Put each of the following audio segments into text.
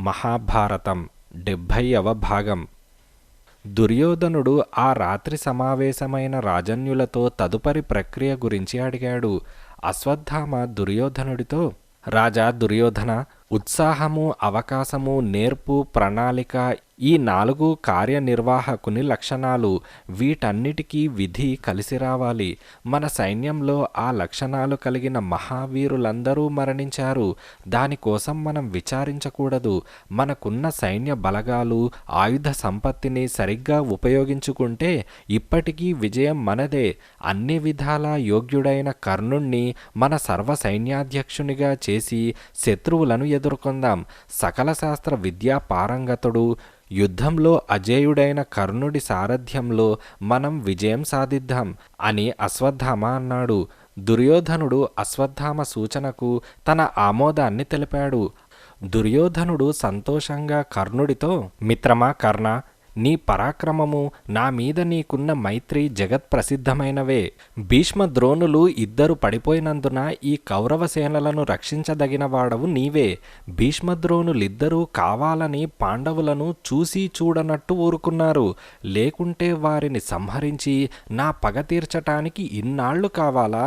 మహాభారతం 70వ భాగం. దుర్యోధనుడు ఆ రాత్రి సమావేశమైన రాజన్యులతో తదుపరి ప్రక్రియ గురించి అడిగాడు. అశ్వత్థామ దుర్యోధనుడితో, రాజా దుర్యోధన, ఉత్సాహము, అవకాశము, నేర్పు, ప్రణాళిక ఈ 4 కార్యనిర్వాహకుని లక్షణాలు. వీటన్నిటికీ విధి కలిసి రావాలి. మన సైన్యంలో ఆ లక్షణాలు కలిగిన మహావీరులందరూ మరణించారు. దానికోసం మనం విచారించకూడదు. మనకున్న సైన్య బలగాలు, ఆయుధ సంపత్తిని సరిగ్గా ఉపయోగించుకుంటే ఇప్పటికీ విజయం మనదే. అన్ని విధాలా యోగ్యుడైన కర్ణుణ్ణి మన సర్వ సైన్యాధ్యక్షునిగా చేసి శత్రువులను ఎదుర్కొందాం. సకల శాస్త్ర విద్యా పారంగతుడు, యుద్ధంలో అజేయుడైన కర్ణుడి సారథ్యంలో మనం విజయం సాధిద్దాం అని అశ్వత్థామ అన్నాడు. దుర్యోధనుడు అశ్వత్థామ సూచనకు తన ఆమోదాన్ని తెలిపాడు. దుర్యోధనుడు సంతోషంగా కర్ణుడితో, మిత్రమా కర్ణ, నీ పరాక్రమము, నా మీద నీకున్న మైత్రి జగత్ప్రసిద్ధమైనవే. భీష్మ ద్రోణులు ఇద్దరు పడిపోయినందున ఈ కౌరవ సేనలను రక్షించదగిన వాడవు నీవే. భీష్మద్రోణులిద్దరూ కావాలని పాండవులను చూసి చూడనట్టు ఊరుకున్నారు. లేకుంటే వారిని సంహరించి నా పగ తీర్చటానికి ఇన్నాళ్లు కావాలా?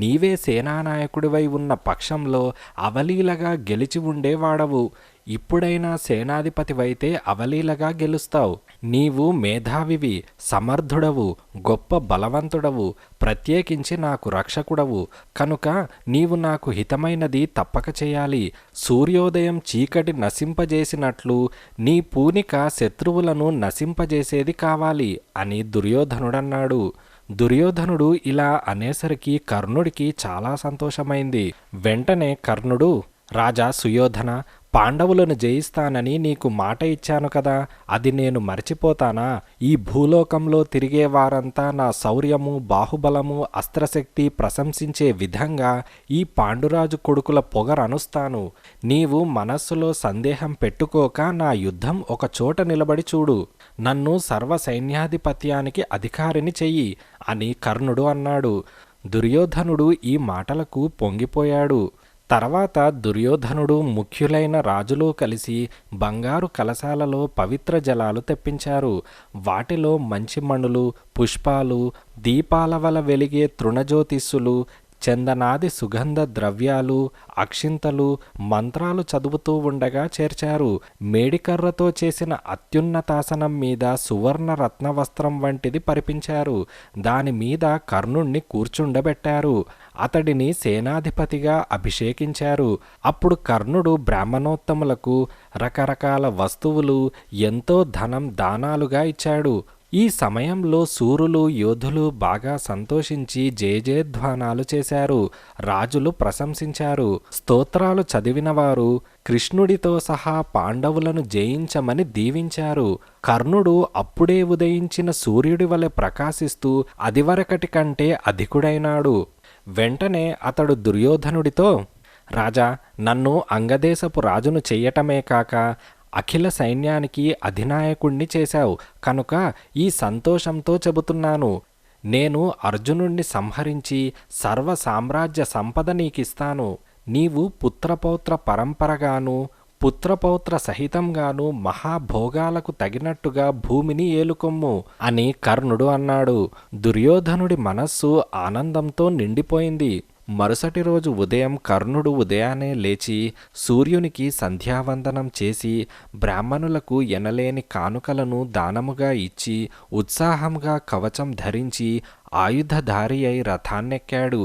నీవే సేనానాయకుడివై ఉన్న పక్షంలో అవలీలగా గెలిచి ఉండేవాడవు. ఇప్పుడైనా సేనాధిపతివైతే అవలీలగా గెలుస్తావు. నీవు మేధావివి, సమర్థుడవు, గొప్ప బలవంతుడవు, ప్రత్యేకించి నాకు రక్షకుడవు. కనుక నీవు నాకు హితమైనది తప్పక చేయాలి. సూర్యోదయం చీకటి నశింపజేసినట్లు నీ పూనిక శత్రువులను నశింపజేసేది కావాలి అని దుర్యోధనుడన్నాడు. దుర్యోధనుడు ఇలా అనేసరికి కర్ణుడికి చాలా సంతోషమైంది. వెంటనే కర్ణుడు, రాజా సుయోధన, పాండవులను జయిస్తానని నీకు మాట ఇచ్చాను కదా, అది నేను మర్చిపోతానా? ఈ భూలోకంలో తిరిగే వారంతా నా శౌర్యము, బాహుబలము, అస్త్రశక్తి ప్రశంసించే విధంగా ఈ పాండురాజు కొడుకుల పొగరనుస్తాను. నీవు మనస్సులో సందేహం పెట్టుకోక నా యుద్ధం ఒక చోట నిలబడి చూడు. నన్ను సర్వ సైన్యాధిపత్యానికి అధికారిని చెయ్యి అని కర్ణుడు అన్నాడు. దుర్యోధనుడు ఈ మాటలకు పొంగిపోయాడు. తర్వాత దుర్యోధనుడు ముఖ్యులైన రాజులు కలిసి బంగారు కలశాలలో పవిత్ర జలాలు తెప్పించారు. వాటిలో మంచి మణులు, పుష్పాలు, దీపాల వల వెలిగే తృణజ్యోతిస్సులు, చందనాది సుగంధ ద్రవ్యాలు, అక్షింతలు, మంత్రాలు చదువుతూ ఉండగా చేర్చారు. మేడికర్రతో చేసిన అత్యున్నతాసనం మీద సువర్ణ రత్నవస్త్రం వంటిది పరిపించారు. దాని మీద కర్ణుణ్ణి కూర్చుండబెట్టారు. అతడిని సేనాధిపతిగా అభిషేకించారు. అప్పుడు కర్ణుడు బ్రాహ్మణోత్తములకు రకరకాల వస్తువులు, ఎంతో ధనం దానాలుగా ఇచ్చాడు. ఈ సమయంలో శూరులు, యోధులు బాగా సంతోషించి జయజయధ్వానాలు చేశారు. రాజులు ప్రశంసించారు. స్తోత్రాలు చదివినవారు కృష్ణుడితో సహా పాండవులను జయించమని దీవించారు. కర్ణుడు అప్పుడే ఉదయించిన సూర్యుడి వలె ప్రకాశిస్తూ అదివరకటి కంటే అధికుడైనాడు. వెంటనే అతడు దుర్యోధనుడితో, రాజా, నన్ను అంగదేశపు రాజును చెయ్యటమే కాక అఖిల సైన్యానికి అధినాయకుణ్ణి చేశావు. కనుక ఈ సంతోషంతో చెబుతున్నాను. నేను అర్జునుణ్ణి సంహరించి సర్వ సామ్రాజ్య సంపద నీకిస్తాను. నీవు పుత్రపౌత్ర పరంపరగాను, పుత్రపౌత్ర సహితంగాను మహాభోగాలకు తగినట్టుగా భూమిని ఏలుకొమ్ము అని కర్ణుడు అన్నాడు. దుర్యోధనుడి మనస్సు ఆనందంతో నిండిపోయింది. మరుసటి రోజు ఉదయం కర్ణుడు ఉదయాన్నే లేచి సూర్యునికి సంధ్యావందనం చేసి బ్రాహ్మణులకు ఎనలేని కానుకలను దానముగా ఇచ్చి ఉత్సాహంగా కవచం ధరించి ఆయుధధారి అయి రథాన్నెక్కాడు.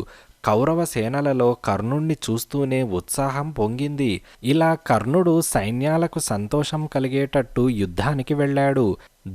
కౌరవ సేనలలో కర్ణుణ్ణి చూస్తూనే ఉత్సాహం పొంగింది. ఇలా కర్ణుడు సైన్యాలకు సంతోషం కలిగేటట్టు యుద్ధానికి వెళ్ళాడు.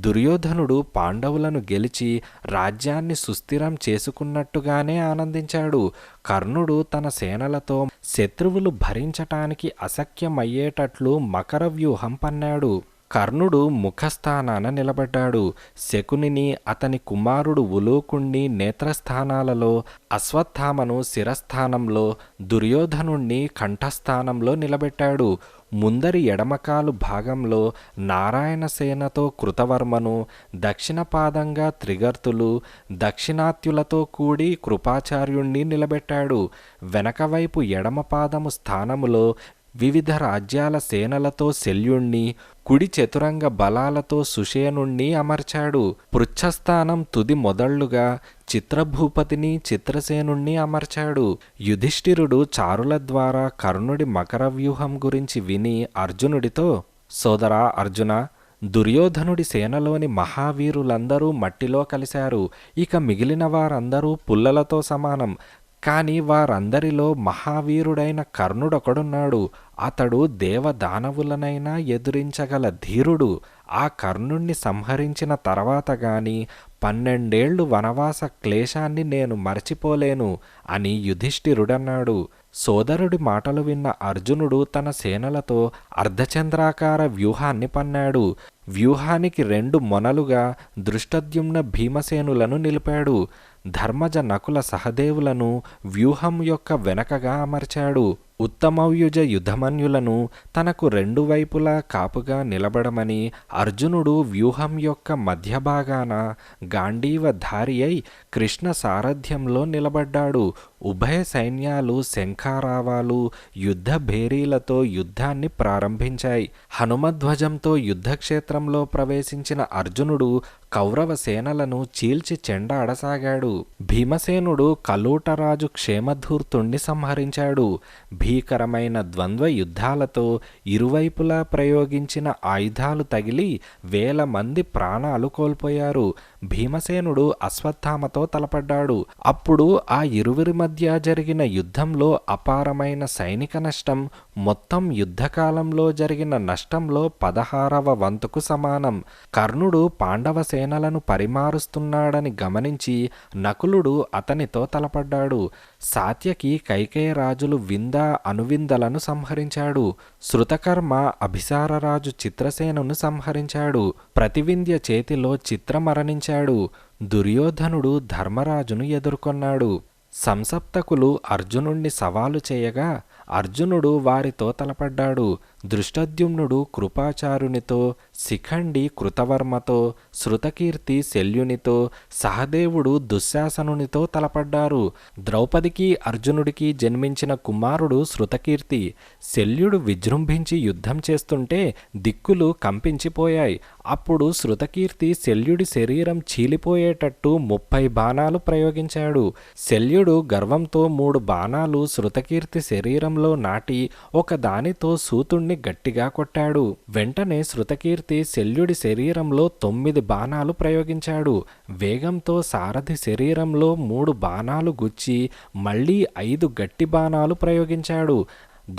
దుర్యోధనుడు పాండవులను గెలిచి రాజ్యాన్ని సుస్థిరం చేసుకున్నట్టుగానే ఆనందించాడు. కర్ణుడు తన సేనలతో శత్రువులు భరించటానికి అశక్యమయ్యేటట్లు మకర వ్యూహం పన్నాడు. కర్ణుడు ముఖస్థానాన నిలబడ్డాడు. శకునిని, అతని కుమారుడు ఉలూకుణ్ణి నేత్రస్థానాలలో, అశ్వత్థామను శిరస్థానంలో, దుర్యోధనుణ్ణి కంఠస్థానంలో నిలబెట్టాడు. ముందరి ఎడమకాలు భాగంలో నారాయణసేనతో కృతవర్మను, దక్షిణ పాదంగా త్రిగర్తులు, దక్షిణాత్యులతో కూడి కృపాచార్యుణ్ణి నిలబెట్టాడు. వెనకవైపు ఎడమ పాదము స్థానములో వివిధ రాజ్యాల సేనలతో శల్యుణ్ణి, కుడి చతురంగ బలాలతో సుషేనుణ్ణి అమర్చాడు. పృచ్ఛస్థానం తుది మొదళ్లుగా చిత్రభూపతిని, చిత్రసేనుణ్ణి అమర్చాడు. యుధిష్ఠిరుడు చారుల ద్వారా కర్ణుడి మకర వ్యూహం గురించి విని అర్జునుడితో, సోదరా అర్జున, దుర్యోధనుడి సేనలోని మహావీరులందరూ మట్టిలో కలిశారు. ఇక మిగిలిన వారందరూ పుల్లలతో సమానం. కాని వారందరిలో మహావీరుడైన కర్ణుడొకడున్నాడు. అతడు దేవదానవులనైనా ఎదురించగల ధీరుడు. ఆ కర్ణుణ్ణి సంహరించిన తర్వాత గాని 12 వనవాస క్లేశాన్ని నేను మరచిపోలేను అని యుధిష్ఠిరుడన్నాడు. సోదరుడి మాటలు విన్న అర్జునుడు తన సేనలతో అర్ధచంద్రాకార వ్యూహాన్ని పన్నాడు. వ్యూహానికి 2 మొనలుగా దృష్టద్యుమ్న భీమసేనులను నిలిపాడు. ధర్మజ నకుల సహదేవులను వ్యూహం యొక్క వెనకగా అమర్చాడు. ఉత్తమవ్యుజ యుధమన్యులను తనకు 2 వైపులా కాపుగా నిలబడమని అర్జునుడు వ్యూహం యొక్క మధ్యభాగాన గాంధీవధారి అయి కృష్ణ సారథ్యంలో నిలబడ్డాడు. ఉభయ సైన్యాలు శంఖారావాలు, యుద్ధ భేరీలతో యుద్ధాన్ని ప్రారంభించాయి. హనుమధ్వజంతో యుద్ధక్షేత్రంలో ప్రవేశించిన అర్జునుడు కౌరవ సేనలను చీల్చి చెండాడసాగాడు. భీమసేనుడు కలూటరాజు క్షేమధూర్తుణ్ణి సంహరించాడు. భీకరమైన ద్వంద్వ యుద్ధాలతో ఇరువైపులా ప్రయోగించిన ఆయుధాలు తగిలి 1000 మంది ప్రాణాలు కోల్పోయారు. భీమసేనుడు అశ్వత్థామతో తలపడ్డాడు. అప్పుడు ఆ ఇరువురి మధ్య జరిగిన యుద్ధంలో అపారమైన సైనిక నష్టం మొత్తం యుద్ధకాలంలో జరిగిన నష్టంలో 16వ వంతుకు సమానం. కర్ణుడు పాండవ సేనలను పరిమారుస్తున్నాడని గమనించి నకులుడు అతనితో తలపడ్డాడు. సాత్యకి కైకేయ రాజులు వింద, అనువిందలను సంహరించాడు. శృతకర్మ అభిసారరాజు చిత్రసేనును సంహరించాడు. ప్రతివింధ్య చేతిలో చిత్ర మరణించాడు. దుర్యోధనుడు ధర్మరాజును ఎదుర్కొన్నాడు. సంసప్తకులు అర్జునుణ్ణి సవాలు చేయగా అర్జునుడు వారితో తలపడ్డాడు. దృష్టద్యుమ్నుడు కృపాచారునితో, శిఖండి కృతవర్మతో, శృతకీర్తి శల్యునితో, సహదేవుడు దుశ్శాసనునితో తలపడ్డారు. ద్రౌపదికి అర్జునుడికి జన్మించిన కుమారుడు శృతకీర్తి. శల్యుడు విజృంభించి యుద్ధం చేస్తుంటే దిక్కులు కంపించిపోయాయి. అప్పుడు శృతకీర్తి శల్యుడి శరీరం చీలిపోయేటట్టు 30 బాణాలు ప్రయోగించాడు. శల్యుడు గర్వంతో 3 బాణాలు శృతకీర్తి శరీరంలో నాటి ఒకదానితో సూతుణ్ణి గట్టిగా కొట్టాడు. వెంటనే శృతకీర్తి శల్యుడి శరీరంలో 9 బాణాలు ప్రయోగించాడు. వేగంతో సారథి శరీరంలో 3 బాణాలు గుచ్చి మళ్లీ 5 గట్టి బాణాలు ప్రయోగించాడు.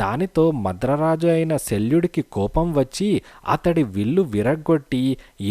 దానితో మద్రరాజు అయిన శల్యుడికి కోపం వచ్చి అతడి విల్లు విరగ్గొట్టి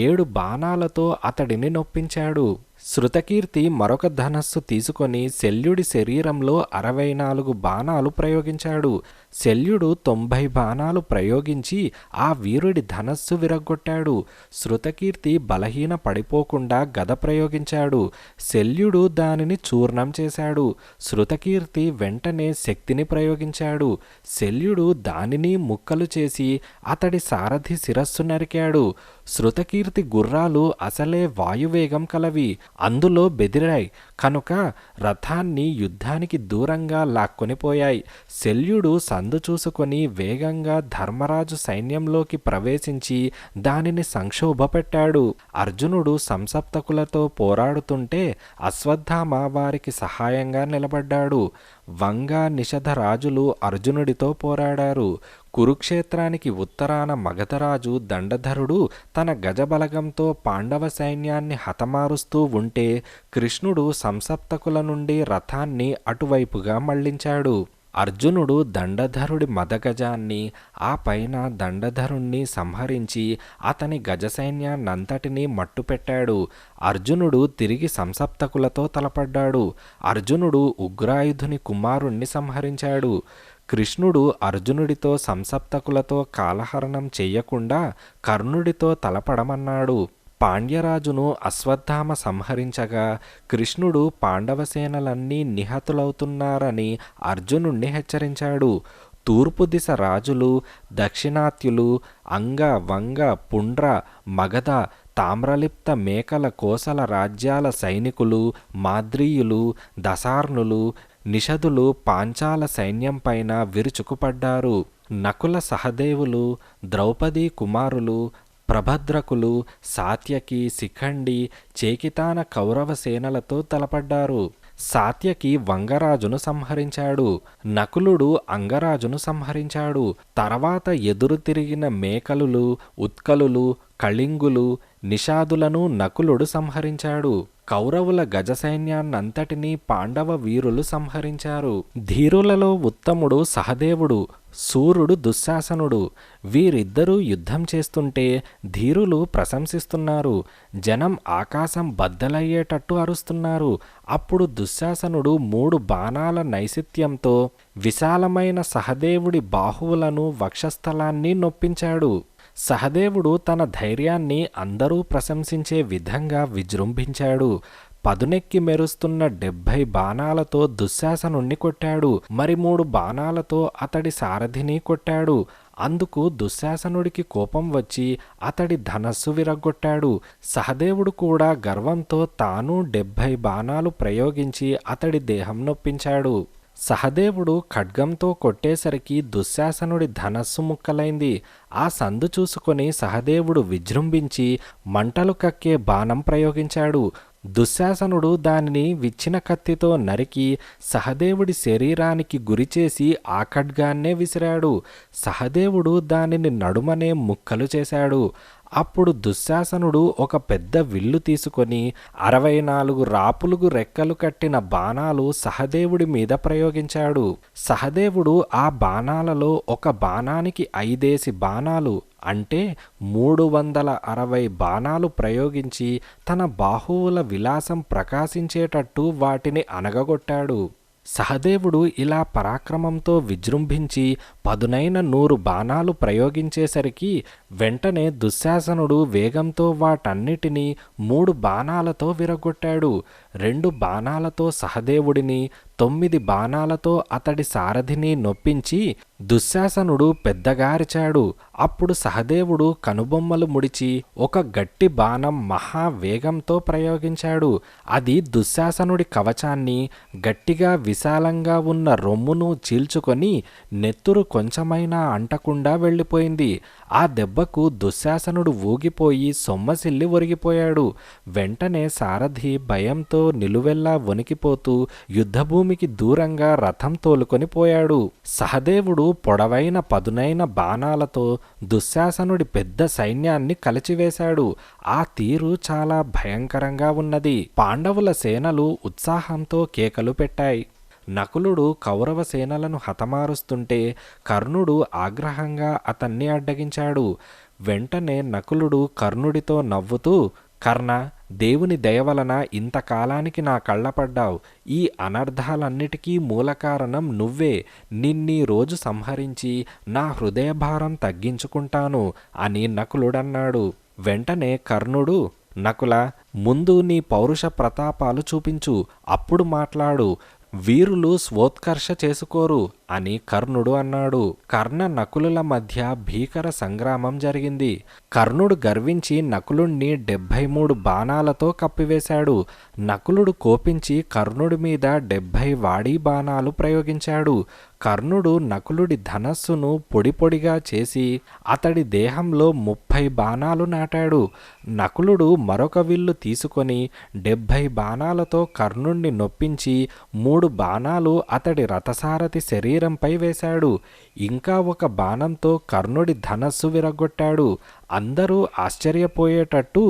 7 బాణాలతో అతడిని నొప్పించాడు. శృతకీర్తి మరొక ధనస్సు తీసుకొని శల్యుడి శరీరంలో 64 బాణాలు ప్రయోగించాడు. శల్యుడు 90 బాణాలు ప్రయోగించి ఆ వీరుడి ధనస్సు విరగ్గొట్టాడు. శృతకీర్తి బలహీన పడిపోకుండా గద ప్రయోగించాడు. శల్యుడు దానిని చూర్ణం చేశాడు. శృతకీర్తి వెంటనే శక్తిని ప్రయోగించాడు. శల్యుడు దానిని ముక్కలు చేసి అతడి సారథి శిరస్సు నరికాడు. శృతకీర్తి గుర్రాలు అసలే వాయువేగం కలవి, అందులో బెదిరాయి కనుక రథాన్ని యుద్ధానికి దూరంగా లాక్కొనిపోయాయి. శల్యుడు సందు చూసుకొని వేగంగా ధర్మరాజు సైన్యంలోకి ప్రవేశించి దానిని సంక్షోభపెట్టాడు. అర్జునుడు సంసప్తకులతో పోరాడుతుంటే అశ్వత్థామ వారికి సహాయంగా నిలబడ్డాడు. వంగ, నిషధ రాజులు అర్జునుడితో పోరాడారు. కురుక్షేత్రానికి ఉత్తరాన మగధరాజు దండధరుడు తన గజబలగంతో పాండవ సైన్యాన్ని హతమారుస్తూ ఉంటే కృష్ణుడు సంసప్తకుల నుండి రథాన్ని అటువైపుగా మళ్లించాడు. అర్జునుడు దండధరుడి మదగజాన్ని, ఆ పైన దండధరుణ్ణి సంహరించి అతని గజసైన్యాన్నంతటినీ మట్టుపెట్టాడు. అర్జునుడు తిరిగి సంసప్తకులతో తలపడ్డాడు. అర్జునుడు ఉగ్రాయుధుని కుమారుణ్ణి సంహరించాడు. కృష్ణుడు అర్జునుడితో సంసప్తకులతో కాలహరణం చెయ్యకుండా కర్ణుడితో తలపడమన్నాడు. పాండ్యరాజును అశ్వత్థామ సంహరించగా కృష్ణుడు పాండవసేనలన్నీ నిహతులవుతున్నారని అర్జునుణ్ణి హెచ్చరించాడు. తూర్పు దిశ రాజులు, దక్షిణాత్యులు, అంగ, వంగ, పుండ్ర, మగధ, తామ్రలిప్త, మేకల, కోసల రాజ్యాల సైనికులు, మాద్రీయులు, దశార్ణులు, నిషధులు పాంచాల సైన్యంపైన విరుచుకుపడ్డారు. నకుల సహదేవులు, ద్రౌపదీ కుమారులు, ప్రభద్రకులు, సాత్యకి, శిఖండి, చేకితాన కౌరవ సేనలతో తలపడ్డారు. సాత్యకి వంగరాజును సంహరించాడు. నకులుడు అంగరాజును సంహరించాడు. తర్వాత ఎదురు తిరిగిన మేకలులు, ఉత్కలులు, కళింగులు, నిషాదులను నకులుడు సంహరించాడు. కౌరవుల గజసైన్యాన్నంతటినీ పాండవ వీరులు సంహరించారు. ధీరులలో ఉత్తముడు సహదేవుడు, శూరుడు దుశ్శాసనుడు. వీరిద్దరూ యుద్ధం చేస్తుంటే ధీరులు ప్రశంసిస్తున్నారు. జనం ఆకాశం బద్దలయ్యేటట్టు అరుస్తున్నారు. అప్పుడు దుశ్శాసనుడు 3 బాణాల నైశిత్యంతో విశాలమైన సహదేవుడి బాహువులను, వక్షస్థలాన్ని నొప్పించాడు. సహదేవుడు తన ధైర్యాన్ని అందరూ ప్రశంసించే విధంగా విజృంభించాడు. పదునెక్కి మెరుస్తున్న 70 బాణాలతో దుశ్శాసనుణ్ణి కొట్టాడు. మరి 3 బాణాలతో అతడి సారథిని కొట్టాడు. అందుకు దుశ్శాసనుడికి కోపం వచ్చి అతడి ధనస్సు విరగ్గొట్టాడు. సహదేవుడు కూడా గర్వంతో తాను 70 బాణాలు ప్రయోగించి అతడి దేహం నొప్పించాడు. సహదేవుడు ఖడ్గంతో కొట్టేసరికి దుశ్శాసనుడి ధనస్సు ముక్కలైంది. ఆ సందు చూసుకొని సహదేవుడు విజృంభించి మంటలు కక్కే బాణం ప్రయోగించాడు. దుశ్శాసనుడు దానిని విచ్చిన కత్తితో నరికి సహదేవుడి శరీరానికి గురిచేసి ఆ ఖడ్గాన్నే విసిరాడు. సహదేవుడు దానిని నడుమనే ముక్కలు చేశాడు. అప్పుడు దుశ్శాసనుడు ఒక పెద్ద విల్లు తీసుకొని 64 రాపులుగు రెక్కలు కట్టిన బాణాలు సహదేవుడి మీద ప్రయోగించాడు. సహదేవుడు ఆ బాణాలలో ఒక బాణానికి 5 బాణాలు అంటే 360 బాణాలు ప్రయోగించి తన బాహువుల విలాసం ప్రకాశించేటట్టు వాటిని అనగగొట్టాడు. సహదేవుడు ఇలా పరాక్రమంతో విజృంభించి పదునైన 100 బాణాలు ప్రయోగించేసరికి వెంటనే దుశ్శాసనుడు వేగంతో వాటన్నిటినీ 3 బాణాలతో విరగొట్టాడు. 2 బాణాలతో సహదేవుడిని, 9 బాణాలతో అతడి సారథిని నొప్పించి దుశ్శాసనుడు పెద్దగా అరిచాడు. అప్పుడు సహదేవుడు కనుబొమ్మలు ముడిచి ఒక గట్టి బాణం మహావేగంతో ప్రయోగించాడు. అది దుశ్శాసనుడి కవచాన్ని, గట్టిగా విశాలంగా ఉన్న రొమ్మును చీల్చుకొని నెత్తురు కొంచెమైనా అంటకుండా వెళ్ళిపోయింది. ఆ దెబ్బకు దుశ్శాసనుడు ఊగిపోయి సొమ్మసిల్లి ఒరిగిపోయాడు. వెంటనే సారథి భయంతో నిలువెల్లా వణికిపోతూ యుద్ధభూమికి దూరంగా రథం తోలుకొని పోయాడు. సహదేవుడు పొడవైన పదునైన బాణాలతో దుశ్శాసనుడి పెద్ద సైన్యాన్ని కలిచివేశాడు. ఆ తీరు చాలా భయంకరంగా ఉన్నది. పాండవుల సేనలు ఉత్సాహంతో కేకలు పెట్టాయి. నకులుడు కౌరవ సేనలను హతమారుస్తుంటే కర్ణుడు ఆగ్రహంగా అతన్ని అడ్డగించాడు. వెంటనే నకులుడు కర్ణుడితో నవ్వుతూ, కర్ణ, దేవుని దయవలన ఇంతకాలానికి నా కళ్ళపడ్డావు. ఈ అనర్థాలన్నిటికీ మూలకారణం నువ్వే. నిన్నీ రోజు సంహరించి నా హృదయభారం తగ్గించుకుంటాను అని నకులుడన్నాడు. వెంటనే కర్ణుడు, నకుల, ముందు నీ పౌరుష ప్రతాపాలు చూపించు, అప్పుడు మాట్లాడు. వీరులు స్వోత్కర్ష చేసుకోరు అని కర్ణుడు అన్నాడు. కర్ణ నకులుల మధ్య భీకర సంగ్రామం జరిగింది. కర్ణుడు గర్వించి నకులుణ్ణి 73 బాణాలతో కప్పివేశాడు. నకులుడు కోపించి కర్ణుడి మీద 70 వాడి బాణాలు ప్రయోగించాడు. కర్ణుడు నకులుడి ధనస్సును పొడి పొడిగా చేసి అతడి దేహంలో 30 బాణాలు నాటాడు. నకులుడు మరొక విల్లు తీసుకొని 70 బాణాలతో కర్ణుణ్ణి నొప్పించి 3 బాణాలు అతడి రథసారథి శరీరంపై వేశాడు. ఇంకా ఒక బాణంతో కర్ణుడి ధనస్సు విరగొట్టాడు. అందరూ ఆశ్చర్యపోయేటట్టు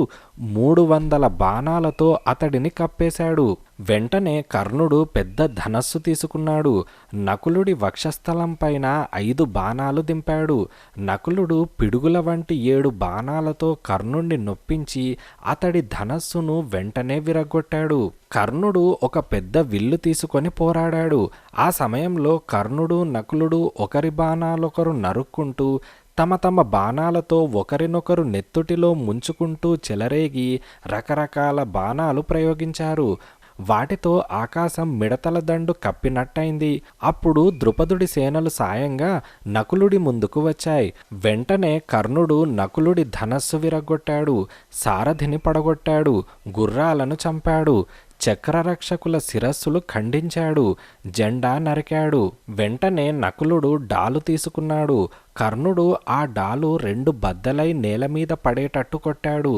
300 బాణాలతో అతడిని కప్పేశాడు. వెంటనే కర్ణుడు పెద్ద ధనస్సు తీసుకున్నాడు. నకులుడి వక్షస్థలం పైన 5 బాణాలు దింపాడు. నకులుడు పిడుగుల వంటి 7 బాణాలతో కర్ణుణ్ణి నొప్పించి అతడి ధనస్సును వెంటనే విరగొట్టాడు. కర్ణుడు ఒక పెద్ద విల్లు తీసుకొని పోరాడాడు. ఆ సమయంలో కర్ణుడు, నకులుడు ఒకరి బాణాలొకరు నరుక్కుంటూ తమ తమ బాణాలతో ఒకరినొకరు నెత్తుటిలో ముంచుకుంటూ చెలరేగి రకరకాల బాణాలు ప్రయోగించారు. వాటితో ఆకాశం మిడతల దండు కప్పినట్టయింది. అప్పుడు ద్రుపదుడి సేనలు సాయంగా నకులుడి ముందుకు వచ్చాయి. వెంటనే కర్ణుడు నకులుడి ధనస్సు విరగొట్టాడు, సారథిని పడగొట్టాడు, గుర్రాలను చంపాడు. చక్రరక్షకుల శిరస్సులు ఖండించాడు, జెండా నరికాడు. వెంటనే నకులుడు డాలు తీసుకున్నాడు. కర్ణుడు ఆ డాలు 2 బద్దలై నేలమీద పడేటట్టు కొట్టాడు.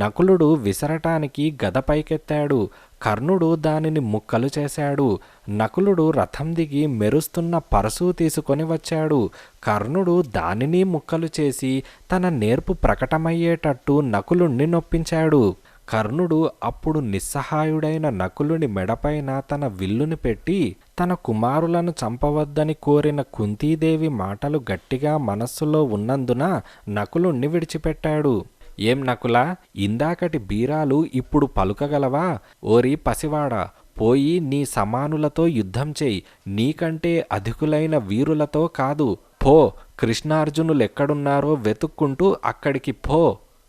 నకులుడు విసరటానికి గద పైకెత్తాడు. కర్ణుడు దానిని ముక్కలు చేశాడు. నకులుడు రథం దిగి మెరుస్తున్న పరశు తీసుకొని వచ్చాడు. కర్ణుడు దానిని ముక్కలు చేసి తన నేర్పు ప్రకటమయ్యేటట్టు నకులుణ్ణి నొప్పించాడు. కర్ణుడు అప్పుడు నిస్సహాయుడైన నకులుని మెడపైన తన విల్లుని పెట్టి, తన కుమారులను చంపవద్దని కోరిన కుంతీదేవి మాటలు గట్టిగా మనస్సులో ఉన్నందున నకులుణ్ణి విడిచిపెట్టాడు. ఏం నకులా, ఇందాకటి బీరాలు ఇప్పుడు పలుకగలవా? ఓరి పసివాడా, పోయి నీ సమానులతో యుద్ధం చేయి, నీకంటే అధికులైన వీరులతో కాదు. పో, కృష్ణార్జునులెక్కడున్నారో వెతుక్కుంటూ అక్కడికి పో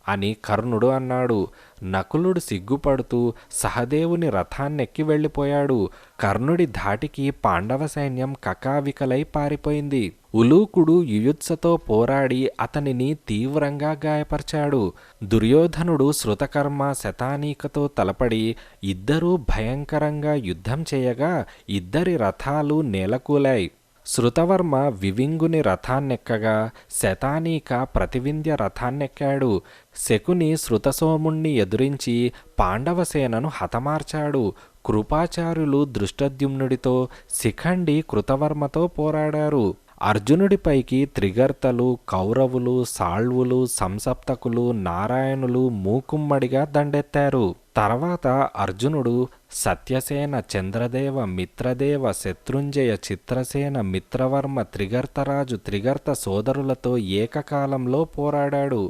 అని కర్ణుడు అన్నాడు. నకులుడు సిగ్గుపడుతూ సహదేవుని రథాన్నెక్కి వెళ్ళిపోయాడు. కర్ణుడి ధాటికి పాండవ సైన్యం కకావికలై పారిపోయింది. ఉలూకుడు యుయుత్సతో పోరాడి అతనిని తీవ్రంగా గాయపరిచాడు. దుర్యోధనుడు శృతకర్మ శతానీకతో తలపడి ఇద్దరూ భయంకరంగా యుద్ధం చేయగా ఇద్దరి రథాలు నేలకూలాయి. శృతవర్మ వివింగుని రథాన్నెక్కగా శతానీక ప్రతివింధ్య రథాన్నెక్కాడు. శకుని శృతసోముణ్ణి ఎదురించి పాండవసేనను హతమార్చాడు. కృపాచార్యులు దృష్టద్యుమ్నుడితో, శిఖండి కృతవర్మతో పోరాడారు. అర్జునుడిపైకి త్రిగర్తలు, కౌరవులు, సాళ్వులు, సంసప్తకులు, నారాయణులు మూకుమ్మడిగా దండెత్తారు. తర్వాత అర్జునుడు సత్యసేన, చంద్రదేవ, మిత్రదేవ, శత్రుంజయ, చిత్రసేన, మిత్రవర్మ, త్రిగర్తరాజు, త్రిగర్త సోదరులతో ఏకకాలంలో పోరాడాడు.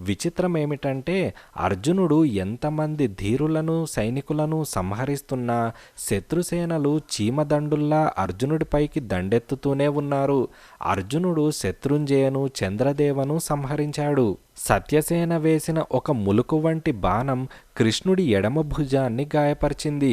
విచిత్రమేమిటంటే అర్జునుడు ఎంతమంది ధీరులను సైనికులను సంహరిస్తున్నా శత్రుసేనలు చీమదండుల్లా అర్జునుడిపైకి దండెత్తుతూనే ఉన్నారు. అర్జునుడు శత్రుంజయను, చంద్రదేవను సంహరించాడు. సత్యసేన వేసిన ఒక ములుకు వంటి బాణం కృష్ణుడి ఎడమ భుజాన్ని గాయపరిచింది.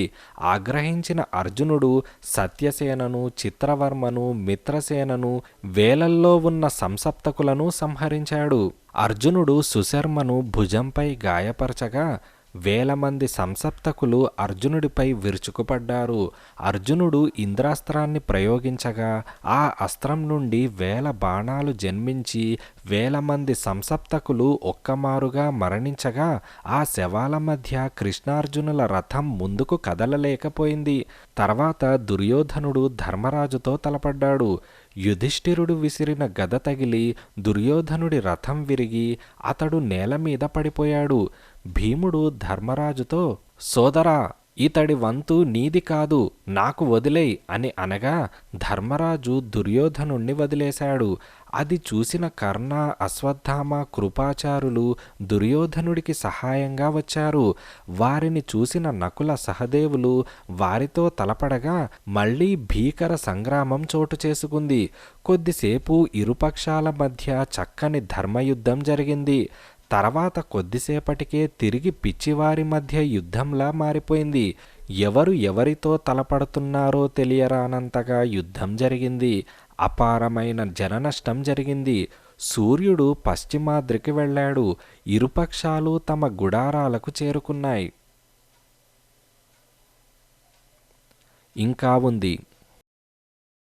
ఆగ్రహించిన అర్జునుడు సత్యసేనను, చిత్రవర్మను, మిత్రసేనను, వేలల్లో ఉన్న సంసప్తకులను సంహరించాడు. అర్జునుడు సుశర్మను భుజంపై గాయపరచగా వేల మంది సంసప్తకులు అర్జునుడిపై విరుచుకుపడ్డారు. అర్జునుడు ఇంద్రాస్త్రాన్ని ప్రయోగించగా ఆ అస్త్రం నుండి వేల బాణాలు జన్మించి వేల మంది సంసప్తకులు ఒక్కమారుగా మరణించగా ఆ శవాల మధ్య కృష్ణార్జునుల రథం ముందుకు కదలలేకపోయింది. తర్వాత దుర్యోధనుడు ధర్మరాజుతో తలపడ్డాడు. యుధిష్ఠిరుడు విసిరిన గద తగిలి దుర్యోధనుడి రథం విరిగి అతడు నేలమీద పడిపోయాడు. భీముడు ధర్మరాజుతో, సోదరా, ఇతడి వంతు నీది కాదు, నాకు వదిలేయ్ అని అనగా ధర్మరాజు దుర్యోధనుణ్ణి వదిలేశాడు. అది చూసిన కర్ణ, అశ్వత్థామ, కృపాచారులు దుర్యోధనుడికి సహాయంగా వచ్చారు. వారిని చూసిన నకుల, సహదేవులు వారితో తలపడగా మళ్లీ భీకర సంగ్రామం చోటు చేసుకుంది. కొద్దిసేపు ఇరుపక్షాల మధ్య చక్కని ధర్మయుద్ధం జరిగింది. తర్వాత కొద్దిసేపటికే తిరిగి పిచ్చివారి మధ్య యుద్ధంలా మారిపోయింది. ఎవరు ఎవరితో తలపడుతున్నారో తెలియరానంతగా యుద్ధం జరిగింది. అపారమైన జననష్టం జరిగింది. సూర్యుడు పశ్చిమాద్రికి వెళ్ళాడు. ఇరుపక్షాలు తమ గుడారాలకు చేరుకున్నాయి. ఇంకా ఉంది.